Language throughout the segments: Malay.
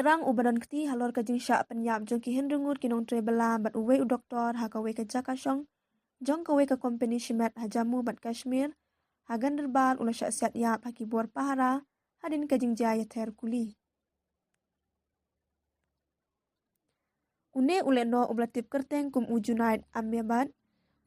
rang ubadan keti halor ka jing syak penyap jong ki hendungut kinong tre bela bat uwe u doktor ha ka we ka jaka syong jong ka we ka company shimet ha jamu bat Kashmir ha ganderbal ula syak siat yap ha ki buar pahara hadin ka jing jaya ter kuli. Une ule no ublatip kerteng kum u Junaid Ahmedabad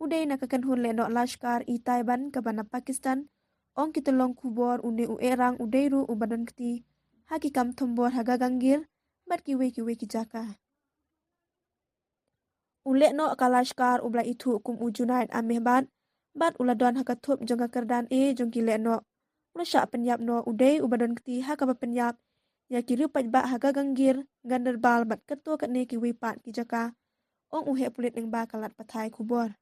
uday nakakan hun le no Lashkar i Taiban ka bana Pakistan ong kitolong kubor une u erang udairu ubadan keti haki kam tombor haga ganggir bat kiwe ki jaka. Ule no ka Lashkar ubla itu kum u Junaid Ahmedabad bat ula don haka thup jong ka kerdan jong ki le no ula syak penyap no udai ubadan keti haka ba penyap ya kiri pajba haga ganggir ganderbal bat ketua katne ki wipat ki jaka ong uhe pulit ning ba kalat pathai kubor.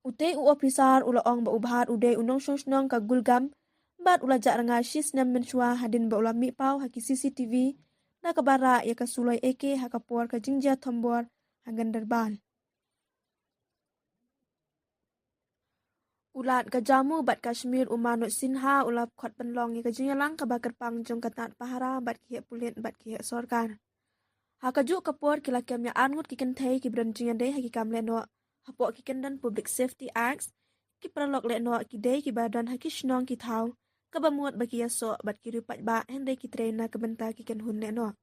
Ute u ofisar ula ong ba ubhat ude unong snong ka gulgam bat ula jak ranga shis nam menshua hadin ba ula mi pau haki CCTV na kabara ya ka sulai eke haka por ka jingja thombor hagan derbal. Ulat ka jamu bat Kashmir umanut sinha ulap khot penlong ya ka jingyalang ka bakar pang jong katat pahara bat ki pulit bat ki sorkar. Haka juk kapor kila kemnya angut ki kenthai ki bran jingande haki kam leno hapok ki kendan Public Safety Acts ki pralok leno ki dei ki badan haki shnong ki thau ka bamuat baki yaso bat ki rupat ba hende ki trainer ka benta ki ken hun leno.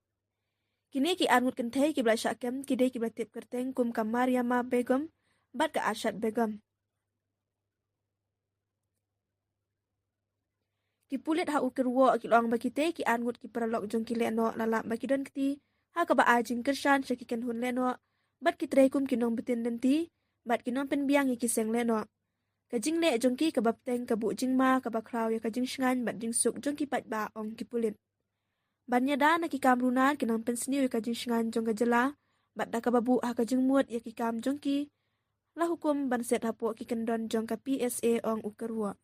Kini ki angut kenthai ki bla syakem ki dei ki batip kerteng kum ka Mariama Begum bat ka Arshad Begum. Ki pulit ha ukirwo ki long baki te ki angut ki pralok jong ki leno lalap baki don keti ha ka ba ajing kershan syaki ken hun leno bat ki treikum ki nong betin denti bat ki nong penbiang ki seng leno ka jing le jong ki ka bapteng ka bu jing ma ka ba kraw ya ka jing shngan bat jing suk jong ki pat ba ong ki pulit banya da na ki kam runar ki nong pensniu ka jing shngan jong ka jela bat da ka babu ha ka jing muat ya ki kam jong ki la hukum ban set hapo ki kendon jong ka PSA ong ukerwo.